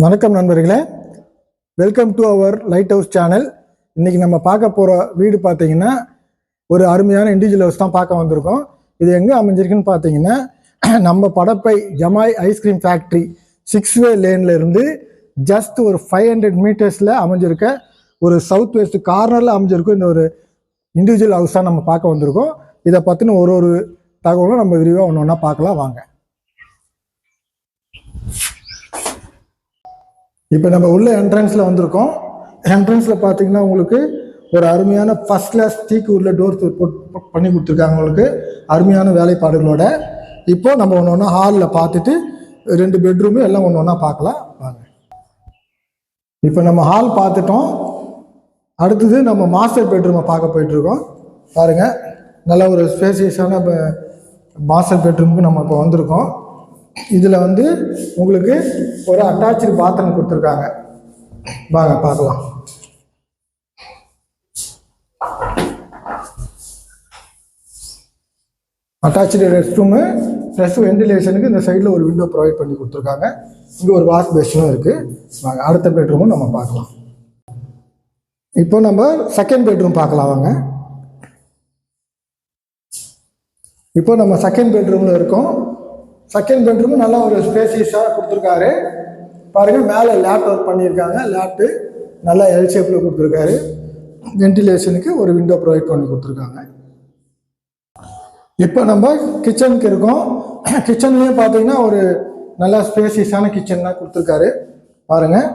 வணக்கம் நண்பர்களே, welcome to our light house channel. இன்னைக்கு நம்ம பார்க்க போகிற வீடு பார்த்தீங்கன்னா ஒரு அருமையான இண்டிவிஜுவல் ஹவுஸ் தான் பார்க்க வந்திருக்கோம். இது எங்கே அமைஞ்சிருக்குன்னு பார்த்தீங்கன்னா நம்ம படப்பை ஜமாய் ஐஸ்கிரீம் ஃபேக்ட்ரி 6வே லேனில் இருந்து ஜஸ்ட் ஒரு 500 மீட்டர்ஸில் அமைஞ்சிருக்க ஒரு சவுத் வெஸ்ட் கார்னரில் அமைஞ்சிருக்கும் இந்த ஒரு இண்டிவிஜுவல் ஹவுஸ் தான் நம்ம பார்க்க வந்திருக்கோம். இதை பற்றின ஒரு தகவலும் நம்ம விரிவாக ஒன்று ஒன்றா பார்க்கலாம் வாங்க. இப்போ நம்ம உள்ள என்ட்ரன்ஸில் வந்திருக்கோம். என்ட்ரன்ஸில் பார்த்தீங்கன்னா உங்களுக்கு ஒரு அருமையான ஃபர்ஸ்ட் கிளாஸ் டீக்கு உள்ள டோர் பண்ணி கொடுத்துருக்காங்க. உங்களுக்கு அருமையான வேலைப்பாடுகளோட இப்போ நம்ம ஒன்று ஒன்றா ஹாலில் பார்த்துட்டு 2 பெட்ரூமு எல்லாம் ஒன்று ஒன்றா பார்க்கலாம் வாங்க. இப்போ நம்ம ஹால் பார்த்துட்டோம். அடுத்தது நம்ம மாஸ்டர் பெட்ரூமை பார்க்க போயிட்டுருக்கோம். பாருங்கள், நல்ல ஒரு ஸ்பேசியஸான மாஸ்டர் பெட்ரூமுக்கு நம்ம இப்போ வந்திருக்கோம். இதில் வந்து உங்களுக்கு ஒரு அட்டாச்சு பாத்ரூம் கொடுத்துருக்காங்க. வாங்க பார்க்கலாம். அட்டாச்சு ரெஸ்ட் ரூமு ப்ளஸ் வெண்டிலேஷனுக்கு இந்த சைடில் ஒரு விண்டோ ப்ரொவைட் பண்ணி கொடுத்துருக்காங்க. இங்கே ஒரு வாஷ் பேஷனும் இருக்குது. வாங்க அடுத்த பெட்ரூமும் நம்ம பார்க்கலாம். இப்போ நம்ம செகண்ட் பெட்ரூம் பார்க்கலாம் வாங்க. இப்போ நம்ம செகண்ட் பெட்ரூமில் இருக்கோம். செகண்ட் பெட்ரூம் நல்லா ஒரு ஸ்பேசியஸாக கொடுத்துருக்காரு. பாருங்கள், மேலே லேட் ஒர்க் பண்ணியிருக்காங்க. லேட்டு நல்லா எல் ஷேப்பில் கொடுத்துருக்காரு. வென்டிலேஷனுக்கு ஒரு விண்டோ ப்ரொவைட் பண்ணி கொடுத்துருக்காங்க. இப்போ நம்ம கிச்சனுக்கு இருக்கோம். கிச்சன்லேயும் பார்த்தீங்கன்னா ஒரு நல்லா ஸ்பேசியஸான கிச்சன் தான் கொடுத்துருக்காரு. பாருங்கள்,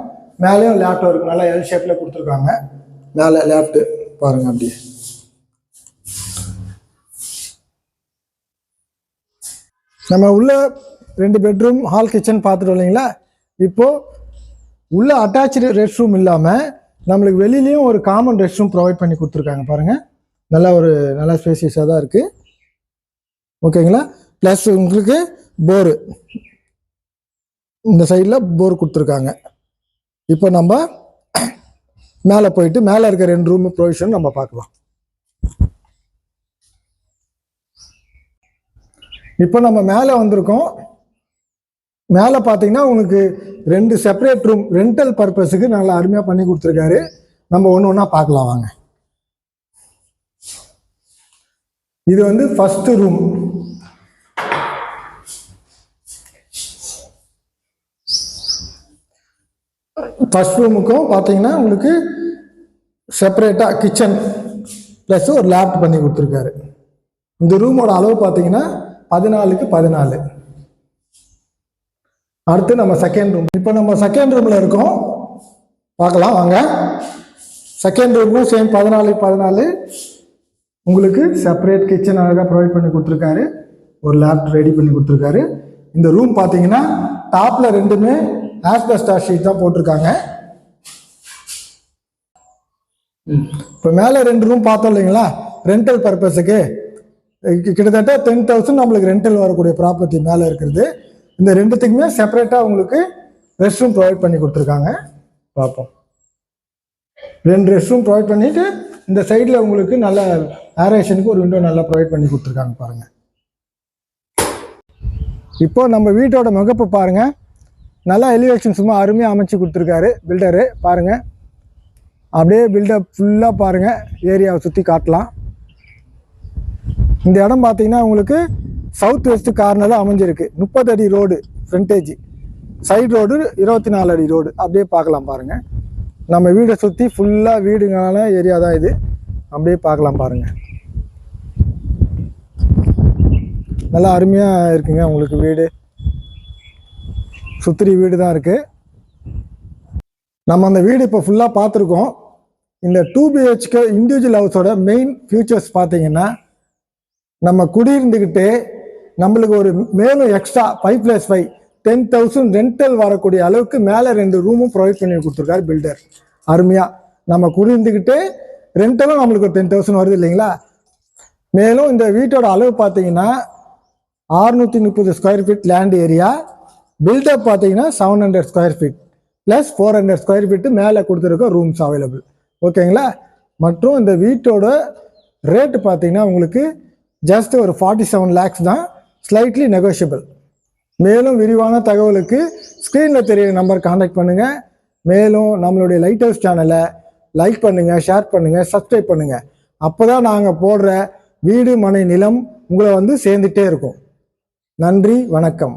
மேலேயும் லேட் ஒர்க் நல்லா எல் ஷேப்பில் கொடுத்துருக்காங்க. மேலே லேப்ட்டு பாருங்கள் அப்படியே. நம்ம உள்ள 2 பெட்ரூம் ஹால் கிச்சன் பார்த்துட்டு இல்லைங்களா. இப்போது உள்ள அட்டாச்சு ரெஸ்ட் ரூம் இல்லாமல் நம்மளுக்கு வெளியிலையும் ஒரு காமன் ரெஸ்ட் ரூம் ப்ரொவைட் பண்ணி கொடுத்துருக்காங்க. பாருங்கள், நல்லா ஸ்பேசியஸாக தான் இருக்குது. ஓகேங்களா. ப்ளஸ் உங்களுக்கு போரு இந்த சைடில் போர் கொடுத்துருக்காங்க. இப்போ நம்ம மேலே போயிட்டு மேலே இருக்க 2 ரூம் ப்ரொவிஷன் நம்ம பார்க்கலாம். இப்போ நம்ம மேலே வந்திருக்கோம். மேலே பார்த்தீங்கன்னா உங்களுக்கு 2 செப்பரேட் ரூம் ரெண்டல் பர்பஸுக்கு நல்லா அருமையாக பண்ணி கொடுத்துருக்காரு. நம்ம ஒன்று ஒன்றா பார்க்கலாம் வாங்க. இது வந்து ஃபஸ்ட்டு ரூம். ஃபஸ்ட் ரூமுக்கும் பார்த்தீங்கன்னா உங்களுக்கு செப்பரேட்டாக கிச்சன் ப்ளஸ் ஒரு லேப்ட் பண்ணி கொடுத்துருக்காரு. இந்த ரூமோட அளவு பார்த்தீங்கன்னா 14க்கு 14. அடுத்து நம்ம செகண்ட் ரூம். இப்போ நம்ம செகண்ட் ரூமில் இருக்கோம், பார்க்கலாம் வாங்க. செகண்ட் ரூமும் சேம் 14க்கு 14. உங்களுக்கு செப்பரேட் கிச்சன் அழகாக ப்ரொவைட் பண்ணி கொடுத்துருக்காரு. ஒரு லேப்ட் ரெடி பண்ணி கொடுத்துருக்காரு. இந்த ரூம் பார்த்தீங்கன்னா டாப்பில் 2மே ஆஸ்பெஸ்டாஸ் ஷீட் தான் போட்டிருக்காங்க. இப்போ மேலே 2 ரூம் பார்த்தோம் இல்லைங்களா, ரெண்டல் பர்பஸுக்கு கிட்டத்தட்ட 10,000 நம்மளுக்கு ரெண்டல் வரக்கூடிய ப்ராப்பர்ட்டி மேலே இருக்கிறது. இந்த 2த்துக்குமே செப்பரேட்டாக உங்களுக்கு ரெஸ்ட் ரூம் ப்ரொவைட் பண்ணி கொடுத்துருக்காங்க. பார்ப்போம். 2 ரெஸ்ட் ரூம் ப்ரொவைட் பண்ணிவிட்டு இந்த சைடில் உங்களுக்கு நல்ல ஏரேஷனுக்கு ஒரு விண்டோ நல்லா ப்ரொவைட் பண்ணி கொடுத்துருக்காங்க. பாருங்கள், இப்போ நம்ம வீட்டோட முகப்பு பாருங்கள். நல்லா எலிவேஷன் சும்மா அருமையாக அமைச்சு கொடுத்துருக்காரு பில்டரு. பாருங்கள், அப்படியே பில்டப் ஃபுல்லாக பாருங்கள். ஏரியாவை சுற்றி காட்டலாம். இந்த இடம் பார்த்தீங்கன்னா உங்களுக்கு சவுத் வெஸ்ட் கார்னரில் அமைஞ்சிருக்கு. 30 அடி ரோடு ஃப்ரண்டேஜ், சைடு ரோடு 24 அடி ரோடு. அப்படியே பார்க்கலாம் பாருங்கள். நம்ம வீடை சுற்றி ஃபுல்லாக வீடுங்களான ஏரியா தான் இது. அப்படியே பார்க்கலாம் பாருங்கள். நல்லா அருமையாக இருக்குங்க உங்களுக்கு வீடு. சுற்றி வீடு தான் இருக்குது. நம்ம அந்த வீடு இப்போ ஃபுல்லாக பார்த்துருக்கோம். இந்த 2 BHK இண்டிவிஜுவல் ஹவுஸோட மெயின் ஃபியூச்சர்ஸ் பார்த்தீங்கன்னா, நம்ம குடியிருந்துக்கிட்டே நம்மளுக்கு ஒரு மேலும் எக்ஸ்ட்ரா 5+5 10,000 ரெண்டல் வரக்கூடிய அளவுக்கு மேலே 2 ரூமும் ப்ரொவைட் பண்ணி கொடுத்துருக்காரு பில்டர். அருமையாக நம்ம குடியிருந்துக்கிட்டே ரெண்டலும் நம்மளுக்கு ஒரு 10,000 வருது இல்லைங்களா. மேலும் இந்த வீட்டோட அளவு பார்த்தீங்கன்னா 630 square feet land area. Built up பார்த்தீங்கன்னா 700 square feet plus 400 square feet மேலே கொடுத்துருக்க ரூம்ஸ் அவைலபிள். ஓகேங்களா. மற்றும் இந்த வீட்டோட ரேட்டு பார்த்தீங்கன்னா உங்களுக்கு ஜஸ்ட் ஒரு 47 lakhs தான், ஸ்லைட்லி நெகோஷியபிள். மேலும் விரிவான தகவலுக்கு ஸ்க்ரீனில் தெரிய நம்பர் காண்டாக்ட் பண்ணுங்கள். மேலும் நம்மளுடைய லைட் ஹவுஸ் சேனலை லைக் பண்ணுங்கள், ஷேர் பண்ணுங்கள், சப்ஸ்கிரைப் பண்ணுங்கள். அப்போ தான் நாங்கள் போடுற வீடு மனை நிலம் உங்களை வந்து சேர்ந்துட்டே இருக்கும். நன்றி, வணக்கம்.